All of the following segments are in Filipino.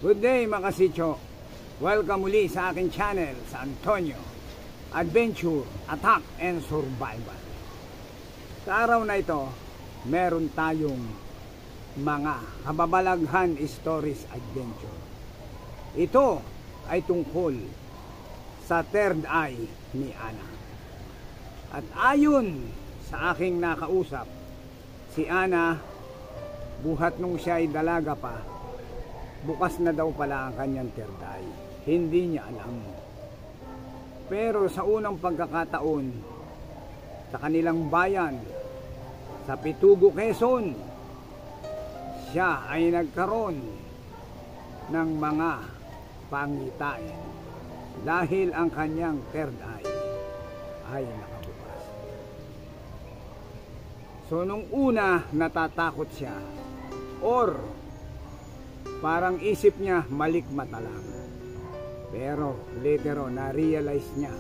Good day mga kasitso. Welcome muli sa aking channel sa Antonio Adventure, Attack and Survival. Sa araw na ito, meron tayong mga kababalaghan stories adventure. Ito ay tungkol sa third eye ni Ana. At ayon sa aking nakausap, si Ana, buhat nung siya ay dalaga pa, bukas na daw pala ang kanyang third eye. Hindi niya alam. Pero sa unang pagkakataon, sa kanilang bayan, sa Pitugo, Quezon, siya ay nagkaroon ng mga pangitain dahil ang kanyang third eye ay nakabukas. So nung una, natatakot siya or parang isip niya malikmata lang. Pero later on, na-realize niya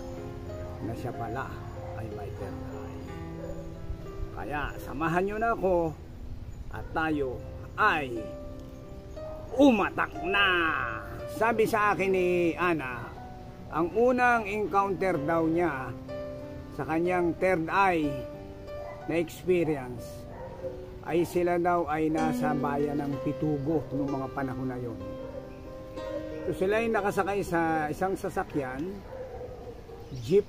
na siya pala ay may third eye. Kaya samahan niyo na ako at tayo ay umatak na. Sabi sa akin ni Ana, ang unang encounter daw niya sa kanyang third eye na experience ay sila daw ay nasa bayan ng Pitugo noong mga panahon na yon. So sila ay nakasakay sa isang sasakyan, jeep.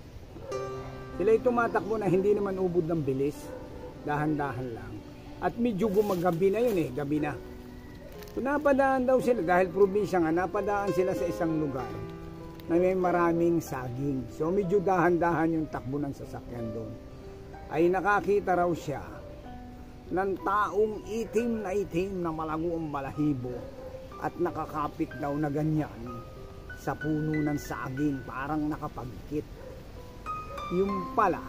Sila ay tumatakbo na hindi naman ubod ng bilis, dahan-dahan lang. At medyo gumagabi na yun gabi na. So napadaan daw sila, dahil probinsya nga, napadaan sila sa isang lugar na may maraming saging. So medyo dahan-dahan yung takbo ng sasakyan doon. Ay nakakita raw siya ng taong itim na malago ang balahibo at nakakapit daw na ganyan sa puno ng saging, parang nakapagkit. Yung pala,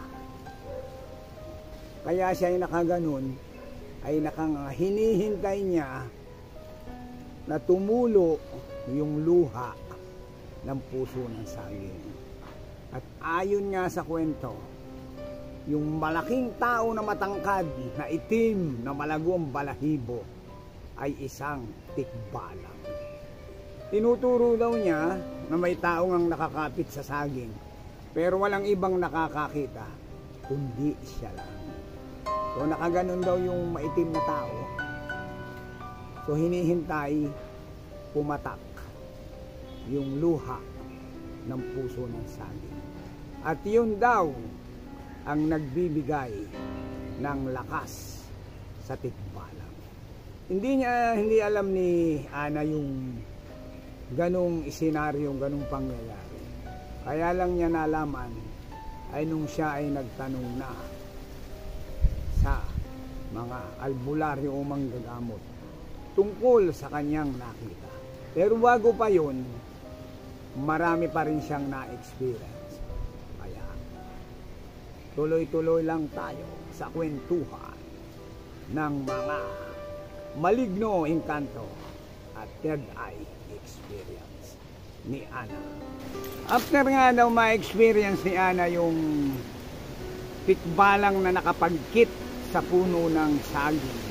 kaya siya ay nakaganon, ay hinihintay niya na tumulo yung luha ng puso ng saging. At ayon nga sa kwento, yung malaking tao na matangkad, na itim, na malago ang balahibo, ay isang tikbalang. Tinuturo daw niya na may taong ang nakakapit sa saging, pero walang ibang nakakakita, kundi siya lang. So nakaganon daw yung maitim na tao. So hinihintay, pumatak yung luha ng puso ng saging. At yun daw ang nagbibigay ng lakas sa tikbalang. Hindi alam ni Ana yung ganong isenaryo, ganong pangyayari. Kaya lang niya nalaman ay nung siya ay nagtanong na sa mga albularyo o manggagamot tungkol sa kanyang nakita. Pero bago pa yun, marami pa rin siyang na-experience. Kaya tuloy-tuloy lang tayo sa kwentuhan ng mga maligno engkanto at third eye experience ni Ana. After nga daw ma-experience ni Ana yung tikbalang na nakapagkit sa puno ng saging,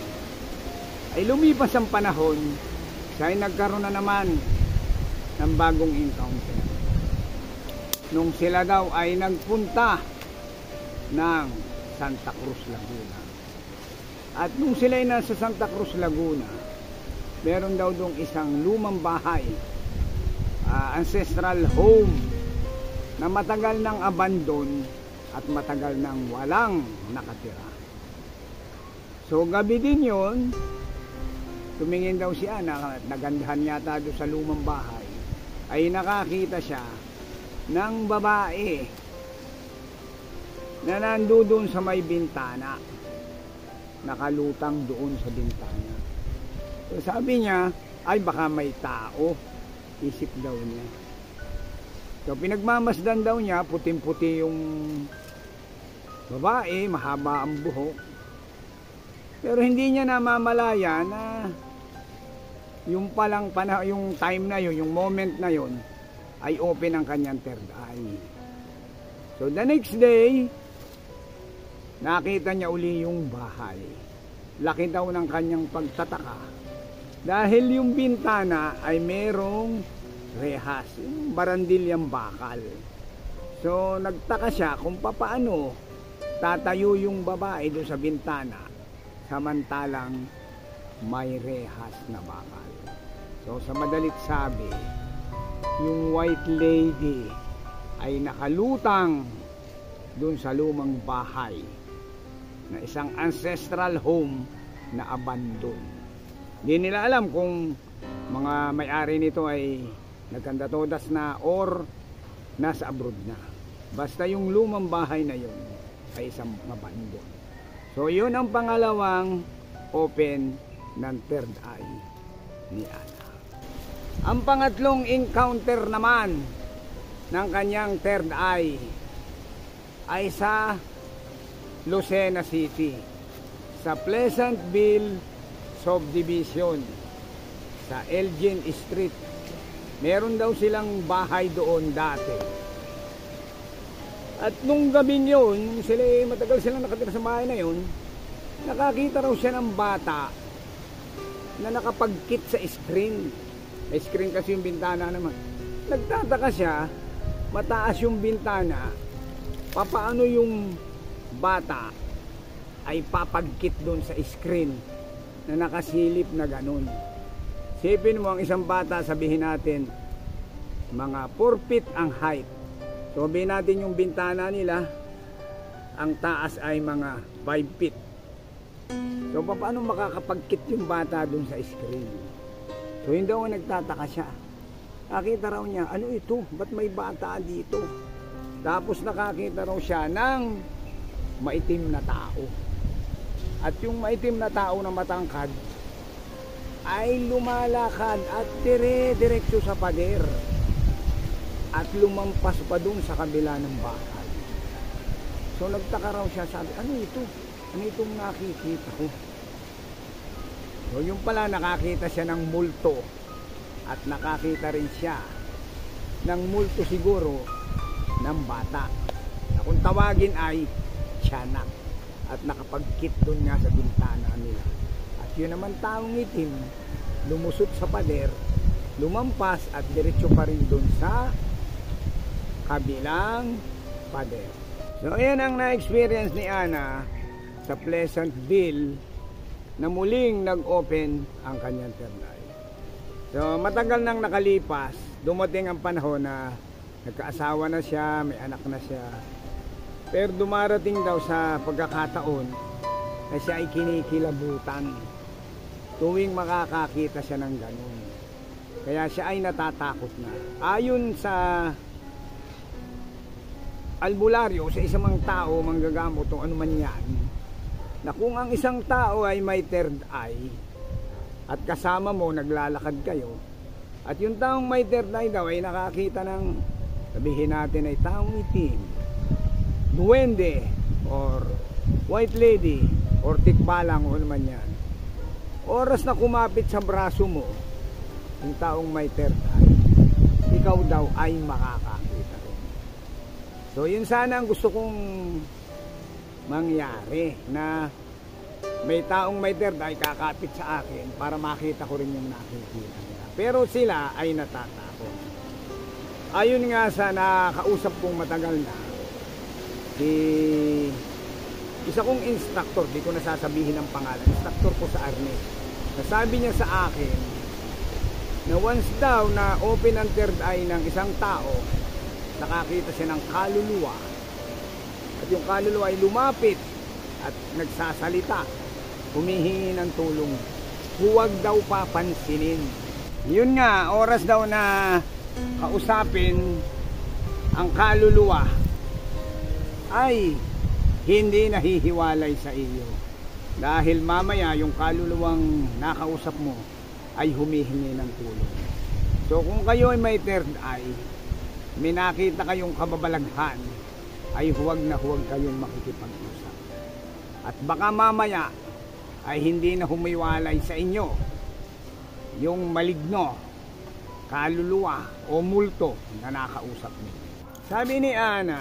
ay lumipas ang panahon, siya ay nagkaroon na naman ng bagong encounter. Nung sila daw ay nagpunta ng Santa Cruz, Laguna. At nung sila ay nasa Santa Cruz, Laguna, meron daw dong isang lumang bahay, ancestral home, na matagal nang abandon at matagal nang walang nakatira. So gabi din yun, tumingin daw siya, nagandahan yata doon sa lumang bahay, ay nakakita siya ng babae na nandoon sa may bintana, nakalutang doon sa bintana. So sabi niya, ay baka may tao, isip daw niya. So pinagmamasdan daw niya, puting-puti yung babae, mahaba ang buhok. Pero hindi niya namamalaya na yung palang yung time na yun, yung moment na yun, ay open ang kanyang third eye. So the next day, nakita niya uli yung bahay. Laki daw ng kanyang pagtataka Dahil yung bintana ay merong rehas, yung barandilyang bakal. So nagtaka siya kung paano tatayo yung babae doon sa bintana samantalang may rehas na bakal. So sa madalit sabi, yung white lady ay nakalutang doon sa lumang bahay na isang ancestral home na abandon. Hindi nila alam kung mga may-ari nito ay nagkandatodas na or nasa abroad na. Basta yung lumang bahay na yun ay isang abandon. So yun ang pangalawang open ng third eye ni Ana. Ang pangatlong encounter naman ng kanyang third eye ay sa Lucena City, sa Pleasantville Subdivision, sa Elgin Street. Meron daw silang bahay doon dati. At nung gabing yun, matagal silang nakatira sa bahay na yun, nakakita raw siya ng bata na nakapagkit sa screen. May screen kasi yung bintana naman. Nagtataka siya, mataas yung bintana, papaano yung bata ay papagkit doon sa screen na nakasilip na ganun. Sipin mo ang isang bata, sabihin natin mga 4 feet ang height. So sabihin natin yung bintana nila, ang taas ay mga 5 feet. So paano makakapagkit yung bata dun sa screen? So hindi daw nagtataka siya. Nakita raw niya, ano ito? Ba't may bata dito? Tapos nakakita raw siya ng maitim na tao. At yung maitim na tao na matangkad ay lumalakad at dire-diretso sa pader at lumampas pa dun sa kabila ng bahay. So nagtaka raw siya, sabi, ano ito? Ano itong nakikita ko? So yung pala, nakakita siya ng multo at nakakita rin siya ng multo siguro ng bata na kung tawagin ay tiyanak. At nakapagkit doon nga sa bintana nila. At yun naman taong itim, lumusot sa pader, lumampas at diretso pa rin doon sa kabilang pader. So ayan ang na-experience ni Ana sa Pleasantville na muling nag-open ang kanyang third eye. So matagal nang nakalipas, dumating ang panahon na nagkaasawa na siya, may anak na siya. Pero dumarating daw sa pagkakataon na siya ay kinikilabutan tuwing makakakita siya ng ganun. Kaya siya ay natatakot na. Ayon sa albularyo, sa isang tao manggagamot o anuman yan, na kung ang isang tao ay may third eye at kasama mo naglalakad kayo, at yung taong may third eye daw ay nakakita ng, sabihin natin ay taong itim, duwende or white lady or tikbalang o naman yan, oras na kumapit sa braso mo yung taong may third eye, ikaw daw ay makakakita rin. So yun sana ang gusto kong mangyari, na may taong may third eye kakapit sa akin para makita ko rin yung nakikita nila. Pero sila ay natatakot. Ayun nga sa nakausap kong matagal na, isa kong instructor, di ko nasasabihin ang pangalan, instructor ko sa Arnes, nasabi niya sa akin na once daw na open ang third eye ng isang tao, nakakita siya ng kaluluwa at yung kaluluwa ay lumapit at nagsasalita, humihingi ng tulong, huwag daw papansinin. Yun nga, oras daw na kausapin ang kaluluwa ay hindi nahihiwalay sa iyo, dahil mamaya yung kaluluwang nakausap mo ay humihingi ng tulong. So kung kayo ay may third eye, may nakita kayong kababalaghan, ay huwag na huwag kayong makikipag-usap. At baka mamaya ay hindi na humiwalay sa inyo yung maligno, kaluluwa o multo na nakausap niyo. Sabi ni Ana,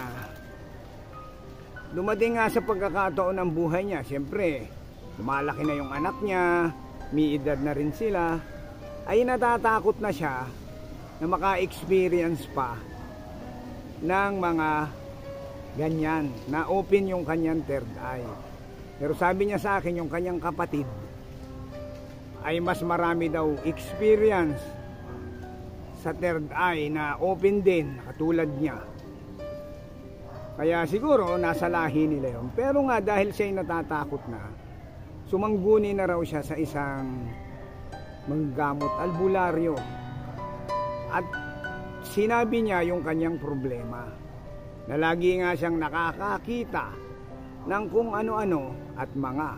dumating nga sa pagkakataon ng buhay niya, siyempre lumalaki na yung anak niya, may edad na rin sila, ay natatakot na siya na maka-experience pa ng mga ganyan, na open yung kanyang third eye. Pero sabi niya sa akin, yung kanyang kapatid ay mas marami daw experience sa third eye na open din, katulad niya. Kaya siguro nasa lahi nila yun. Pero nga dahil siya'y natatakot na, sumangguni na raw siya sa isang manggamot, albularyo. At sinabi niya yung kanyang problema, na lagi nga siyang nakakakita ng kung ano-ano at mga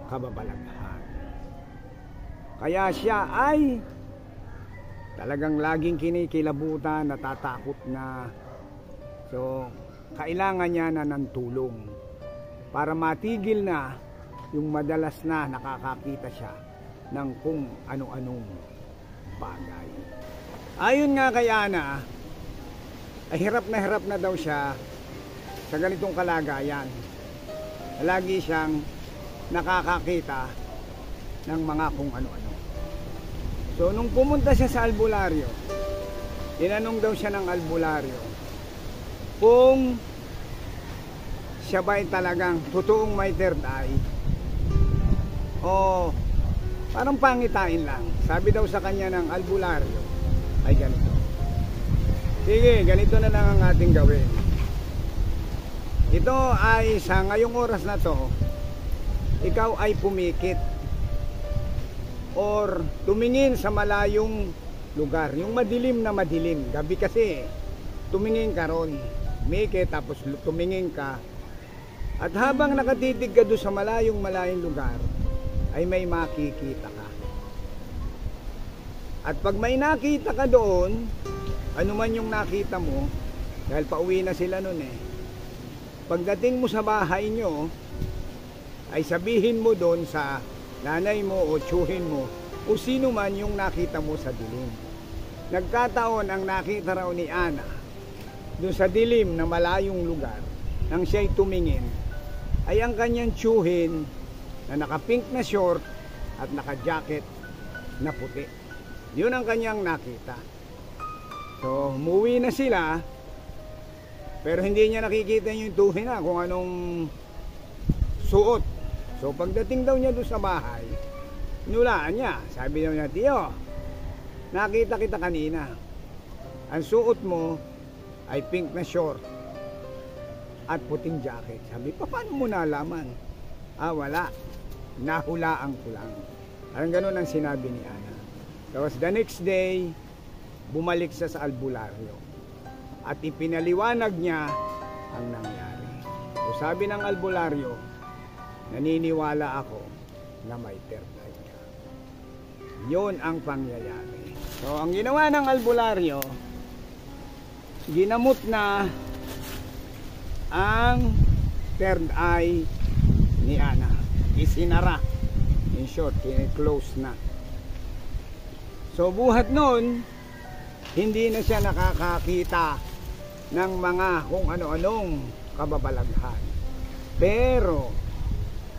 kababalaghan. Kaya siya ay talagang laging kinikilabutan, natatakot na. So, kailangan niya na ng tulong para matigil na yung madalas na nakakakita siya ng kung ano-anong bagay. Ayon nga kay Ana, ay hirap na daw siya sa ganitong kalagayan. Lagi siyang nakakakita ng mga kung ano-ano. So nung pumunta siya sa albularyo, tinanong daw siya ng albularyo kung siya ba'y talagang totoong may third eye o parang pangitain lang. Sabi daw sa kanya ng albularyo ay ganito: sige, ganito na lang ang ating gawin. Ito ay sa ngayong oras na to, ikaw ay pumikit or tumingin sa malayong lugar, yung madilim na madilim. Gabi kasi, tumingin ka ron, mikit, tapos tumingin ka, at habang nakatitig ka doon sa malayong lugar, ay may makikita ka. At pag may nakita ka doon, ano man yung nakita mo, dahil pauwi na sila nun pagdating mo sa bahay nyo, ay sabihin mo doon sa nanay mo o tiyuhin mo o sino man yung nakita mo sa dilim. Nagkataon ang nakita raw ni Ana doon sa dilim na malayong lugar, nang siya'y tumingin, ay ang kanyang tiyuhin na naka-pink na short at naka-jacket na puti. Yun ang kanyang nakita. So, umuwi na sila, pero hindi niya nakikita yung tuhin na kung anong suot. So, pagdating daw niya doon sa bahay, nulaan niya. Sabi daw niya, Tiyo, nakita kita kanina. Ang suot mo ay pink na short at puting jacket. Sabi, paano mo nalaman? Wala. Nahulaan ko lang. Parang ganun ang sinabi ni Ana. Tapos the next day, bumalik siya sa albularyo at ipinaliwanag niya ang nangyari. So, sabi ng albularyo, naniniwala ako na may third eye ka. Yun ang pangyayari. So, ang ginawa ng albularyo, ginamot na ang third eye ni Ana. Isinara. In short, close na. So, buhat nun, hindi na siya nakakakita ng mga kung ano-anong kababalaghan. Pero,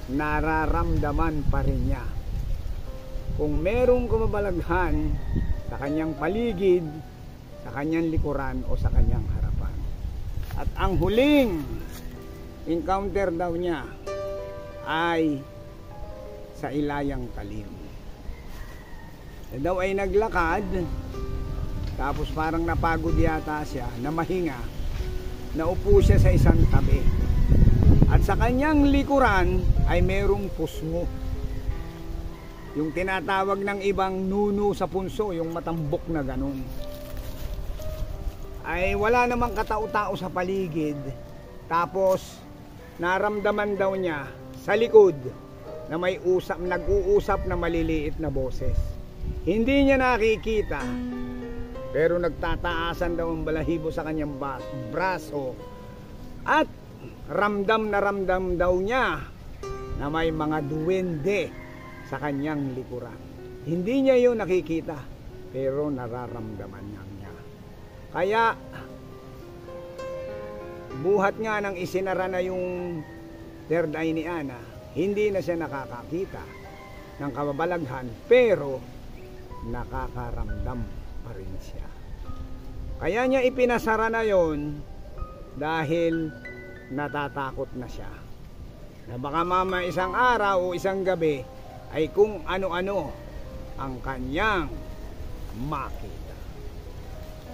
nararamdaman pa rin niya kung merong kababalaghan sa kanyang paligid, sa kanyang likuran o sa kanyang harapan. At ang huling encounter daw niya ay sa Ilayang Talim. Siya daw ay naglakad, tapos parang napagod yata siya, na mahinga, naupo siya sa isang tabi. At sa kanyang likuran ay merong pusngo. Yung tinatawag ng ibang nuno sa punso, yung matambok na ganun. Ay wala namang katao-tao sa paligid. Tapos naramdaman daw niya sa likod na may nag-uusap na maliliit na boses. Hindi niya nakikita, pero nagtataasan daw ang balahibo sa kanyang braso. At ramdam na ramdam daw niya na may mga duwende sa kanyang likuran. Hindi niya yun nakikita, pero nararamdaman niya. Kaya buhat nga nang isinara na yung third eye ni Ana, hindi na siya nakakakita ng kababalaghan, pero nakakaramdam pa rin siya. Kaya niya ipinasara na yon dahil natatakot na siya. Na baka mama isang araw o isang gabi ay kung ano-ano ang kanyang makita.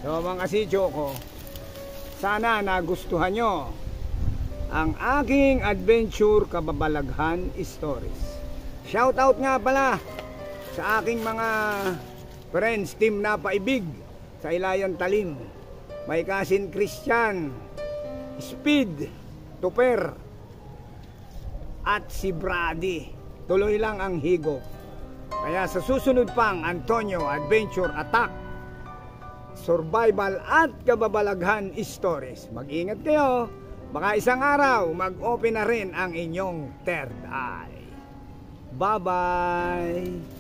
So mga kasidyo ko, sana nagustuhan nyo ang aking adventure kababalaghan stories. Shout out nga pala sa aking mga friends, team Napaibig sa Ilayan Talim, may Kasin Christian, Speed, Tuper, at si Brady. Tuloy lang ang higop. Kaya sa susunod pang Antonio Adventure Attack, Survival at Kababalaghan Stories, mag-ingat kayo. Baka isang araw mag-open na rin ang inyong third eye. Bye-bye!